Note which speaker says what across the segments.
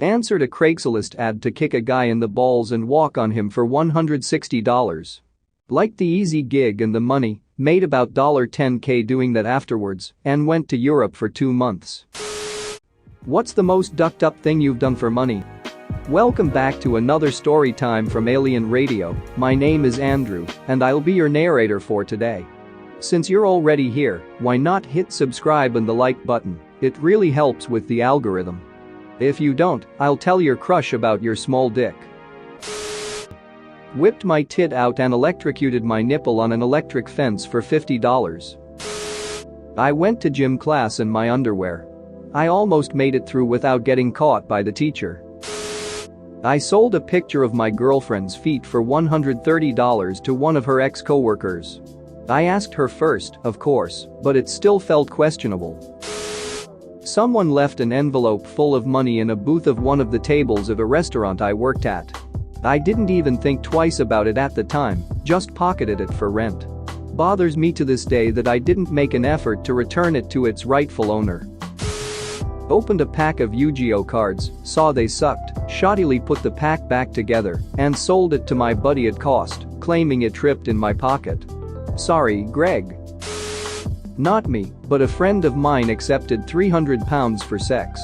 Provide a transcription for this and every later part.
Speaker 1: Answered a Craigslist ad to kick a guy in the balls and walk on him for $160. Liked the easy gig and the money, made about $10K doing that afterwards, and went to Europe for 2 months. What's the most ducked up thing you've done for money? Welcome back to another story time from Alien Radio. My name is Andrew, and I'll be your narrator for today. Since you're already here, why not hit subscribe and the like button? It really helps with the algorithm. If you don't, I'll tell your crush about your small dick. Whipped my tit out and electrocuted my nipple on an electric fence for $50. I went to gym class in my underwear. I almost made it through without getting caught by the teacher. I sold a picture of my girlfriend's feet for $130 to one of her ex-coworkers. I asked her first, of course, but it still felt questionable. Someone left an envelope full of money in a booth of one of the tables of a restaurant I worked at. I didn't even think twice about it at the time, just pocketed it for rent. Bothers me to this day that I didn't make an effort to return it to its rightful owner. Opened a pack of Yu-Gi-Oh cards, saw they sucked, shoddily put the pack back together, and sold it to my buddy at cost, claiming it tripped in my pocket. Sorry, Greg. Not me, but a friend of mine accepted £300 for sex.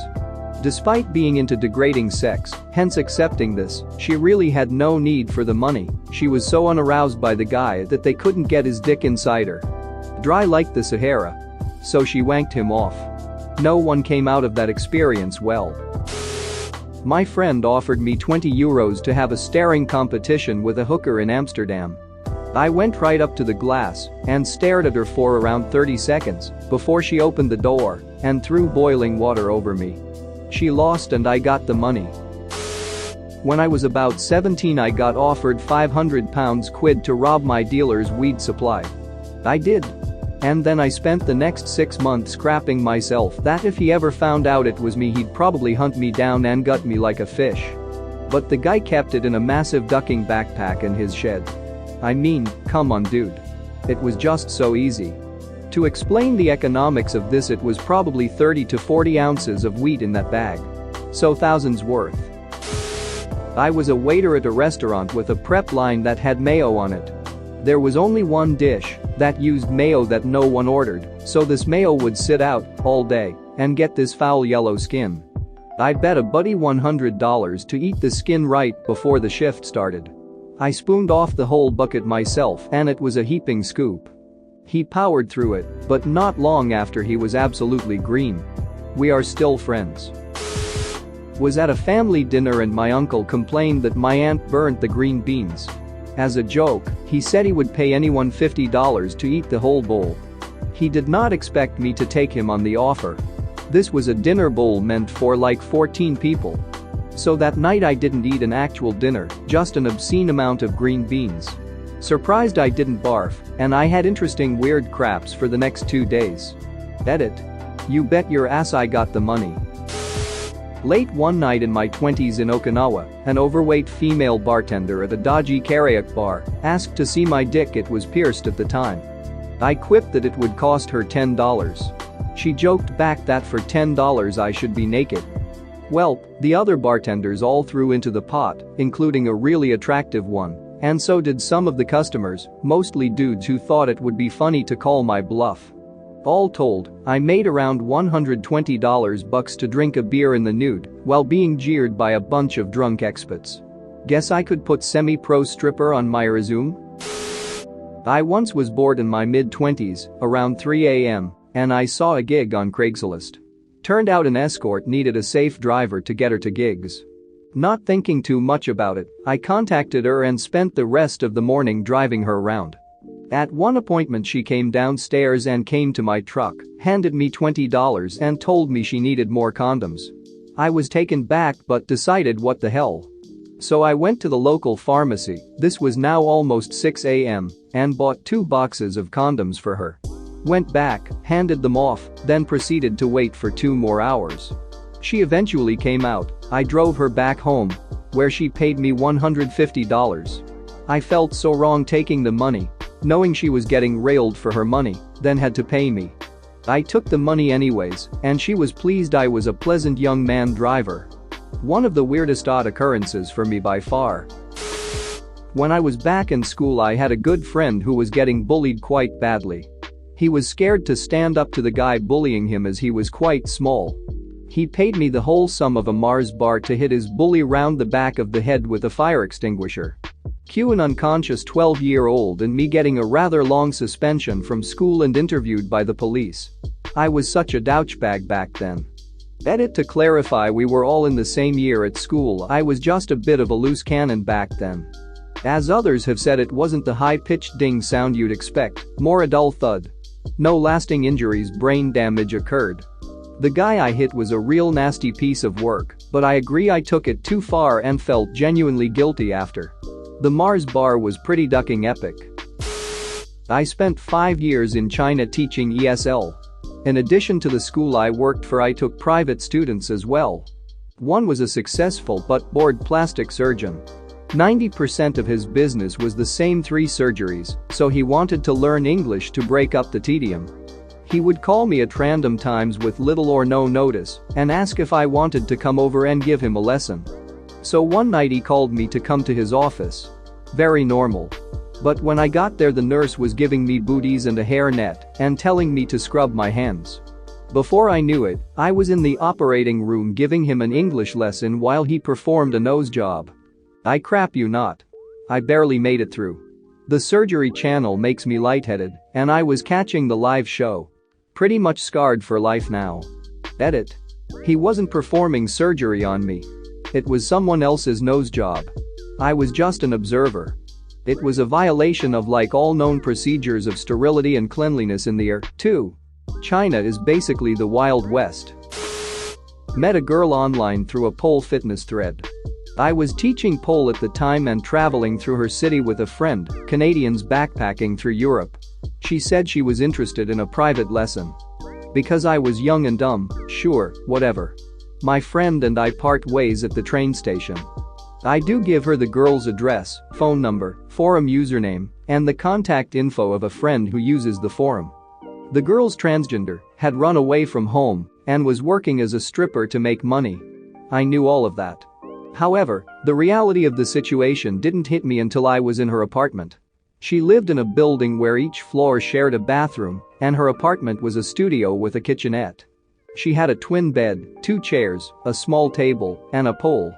Speaker 1: Despite being into degrading sex, hence accepting this, she really had no need for the money. She was so unaroused by the guy that they couldn't get his dick inside her. Dry like the Sahara. So she wanked him off. No one came out of that experience well. My friend offered me €20 to have a staring competition with a hooker in Amsterdam. I went right up to the glass and stared at her for around 30 seconds before she opened the door and threw boiling water over me. She lost and I got the money. When I was about 17, I got offered £500 to rob my dealer's weed supply. I did. And then I spent the next 6 months scrapping myself that if he ever found out it was me, he'd probably hunt me down and gut me like a fish. But the guy kept it in a massive ducking backpack in his shed. I mean, come on dude. It was just so easy. To explain the economics of this, it was probably 30 to 40 ounces of wheat in that bag. So thousands worth. I was a waiter at a restaurant with a prep line that had mayo on it. There was only one dish that used mayo that no one ordered, so this mayo would sit out all day and get this foul yellow skin. I'd bet a buddy $100 to eat the skin right before the shift started. I spooned off the whole bucket myself and it was a heaping scoop. He powered through it, but not long after he was absolutely green. We are still friends. Was at a family dinner and my uncle complained that my aunt burnt the green beans. As a joke, he said he would pay anyone $50 to eat the whole bowl. He did not expect me to take him on the offer. This was a dinner bowl meant for like 14 people. So that night I didn't eat an actual dinner, just an obscene amount of green beans. Surprised I didn't barf, and I had interesting weird craps for the next 2 days. Edit. You bet your ass I got the money. Late one night in my 20s in Okinawa, an overweight female bartender at a dodgy karaoke bar asked to see my dick. It was pierced at the time. I quipped that it would cost her $10. She joked back that for $10 I should be naked. Well, the other bartenders all threw into the pot, including a really attractive one, and so did some of the customers, mostly dudes who thought it would be funny to call my bluff. All told, I made around $120 to drink a beer in the nude while being jeered by a bunch of drunk expats. Guess I could put semi-pro stripper on my resume? I once was bored in my mid-20s, around 3 a.m., and I saw a gig on Craigslist. Turned out an escort needed a safe driver to get her to gigs. Not thinking too much about it, I contacted her and spent the rest of the morning driving her around. At one appointment she came downstairs and came to my truck, handed me $20 and told me she needed more condoms. I was taken back but decided what the hell. So I went to the local pharmacy, this was now almost 6 a.m., and bought 2 boxes of condoms for her. Went back, handed them off, then proceeded to wait for 2 more hours. She eventually came out. I drove her back home, where she paid me $150. I felt so wrong taking the money, knowing she was getting railed for her money, then had to pay me. I took the money anyways, and she was pleased I was a pleasant young man driver. One of the weirdest odd occurrences for me by far. When I was back in school, I had a good friend who was getting bullied quite badly. He was scared to stand up to the guy bullying him as he was quite small. He paid me the whole sum of a Mars bar to hit his bully round the back of the head with a fire extinguisher. Cue an unconscious 12-year-old and me getting a rather long suspension from school and interviewed by the police. I was such a douchebag back then. Edit to clarify, we were all in the same year at school. I was just a bit of a loose cannon back then. As others have said, it wasn't the high-pitched ding sound you'd expect, more a dull thud. No lasting injuries, brain damage occurred. The guy I hit was a real nasty piece of work, but I agree I took it too far and felt genuinely guilty after. The Mars bar was pretty ducking epic. I spent 5 years in China teaching ESL. In addition to the school I worked for, I took private students as well. One was a successful but bored plastic surgeon. 90% of his business was the same 3 surgeries, so he wanted to learn English to break up the tedium. He would call me at random times with little or no notice and ask if I wanted to come over and give him a lesson. So one night he called me to come to his office. Very normal. But when I got there, the nurse was giving me booties and a hairnet and telling me to scrub my hands. Before I knew it, I was in the operating room giving him an English lesson while he performed a nose job. I crap you not. I barely made it through. The surgery channel makes me lightheaded, and I was catching the live show. Pretty much scarred for life now. Edit. He wasn't performing surgery on me. It was someone else's nose job. I was just an observer. It was a violation of like all known procedures of sterility and cleanliness in the air, too. China is basically the Wild West. Met a girl online through a pole fitness thread. I was teaching pole at the time and traveling through her city with a friend, Canadians backpacking through Europe. She said she was interested in a private lesson. Because I was young and dumb, sure, whatever. My friend and I part ways at the train station. I do give her the girl's address, phone number, forum username, and the contact info of a friend who uses the forum. The girl's transgender, had run away from home, and was working as a stripper to make money. I knew all of that. However, the reality of the situation didn't hit me until I was in her apartment. She lived in a building where each floor shared a bathroom, and her apartment was a studio with a kitchenette. She had a twin bed, 2 chairs, a small table, and a pole.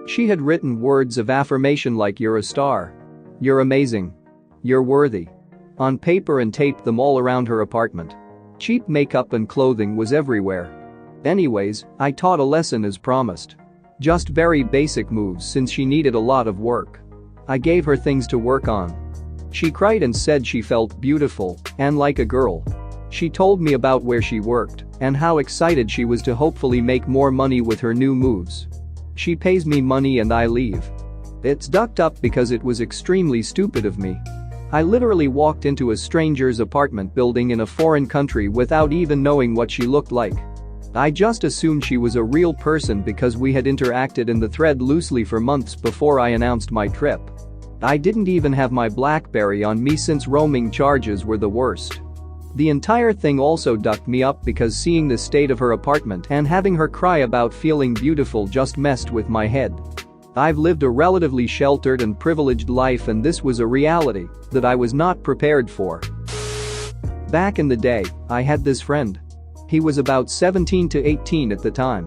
Speaker 1: She had written words of affirmation like "You're a star," "You're amazing," "You're worthy," on paper and taped them all around her apartment. Cheap makeup and clothing was everywhere. Anyways, I taught a lesson as promised. Just very basic moves since she needed a lot of work. I gave her things to work on. She cried and said she felt beautiful and like a girl. She told me about where she worked and how excited she was to hopefully make more money with her new moves. She pays me money and I leave. It's ducked up because it was extremely stupid of me. I literally walked into a stranger's apartment building in a foreign country without even knowing what she looked like. I just assumed she was a real person because we had interacted in the thread loosely for months before I announced my trip. I didn't even have my BlackBerry on me since roaming charges were the worst. The entire thing also ducked me up because seeing the state of her apartment and having her cry about feeling beautiful just messed with my head. I've lived a relatively sheltered and privileged life, and this was a reality that I was not prepared for. Back in the day, I had this friend. He was about 17 to 18 at the time.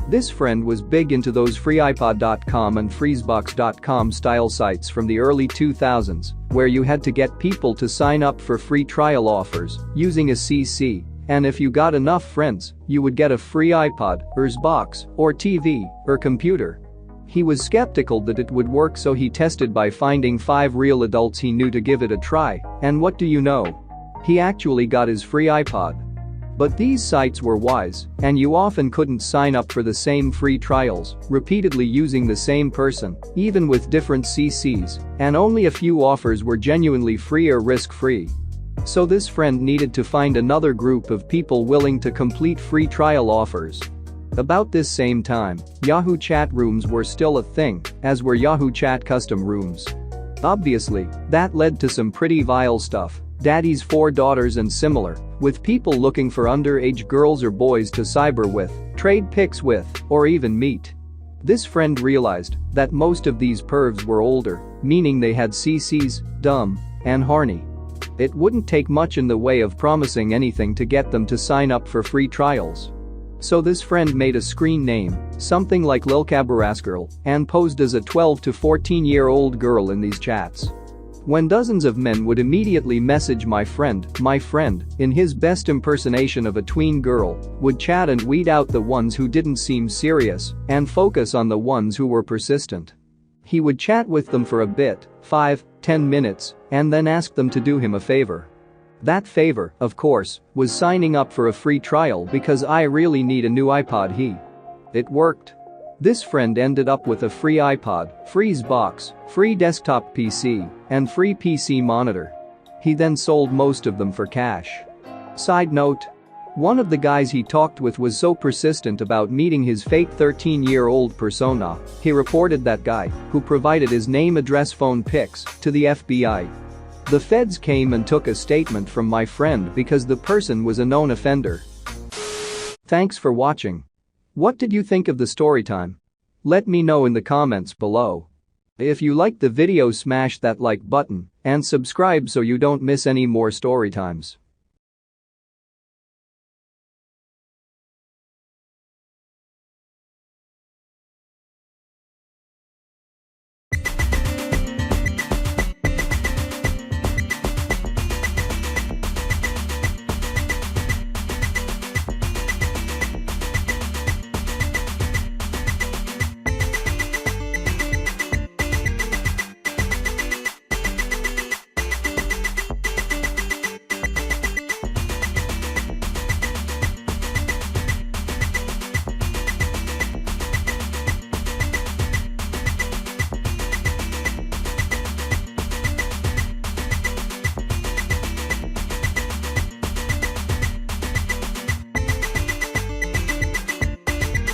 Speaker 1: This friend was big into those freeiPod.com and freezebox.com style sites from the early 2000s, where you had to get people to sign up for free trial offers using a CC, and if you got enough friends, you would get a free iPod, or box, or TV, or computer. He was skeptical that it would work, so he tested by finding 5 real adults he knew to give it a try, and what do you know? He actually got his free iPod. But these sites were wise, and you often couldn't sign up for the same free trials, repeatedly using the same person, even with different CCs, and only a few offers were genuinely free or risk-free. So this friend needed to find another group of people willing to complete free trial offers. About this same time, Yahoo chat rooms were still a thing, as were Yahoo chat custom rooms. Obviously, that led to some pretty vile stuff. Daddy's 4 daughters and similar, with people looking for underage girls or boys to cyber with, trade pics with, or even meet. This friend realized that most of these pervs were older, meaning they had CCs, dumb, and horny. It wouldn't take much in the way of promising anything to get them to sign up for free trials. So this friend made a screen name, something like Lil Cabaras Girl, and posed as a 12 to 14-year-old girl in these chats. When dozens of men would immediately message my friend, in his best impersonation of a tween girl, would chat and weed out the ones who didn't seem serious and focus on the ones who were persistent. He would chat with them for a bit, 5-10 minutes, and then ask them to do him a favor. That favor, of course, was signing up for a free trial because I really need a new iPod. It worked. This friend ended up with a free iPod, free Xbox, free desktop PC, and free PC monitor. He then sold most of them for cash. Side note: one of the guys he talked with was so persistent about meeting his fake 13-year-old persona, he reported that guy, who provided his name, address, phone pics, to the FBI. The feds came and took a statement from my friend because the person was a known offender. Thanks for watching. What did you think of the story time? Let me know in the comments below. If you liked the video, smash that like button and subscribe so you don't miss any more story times.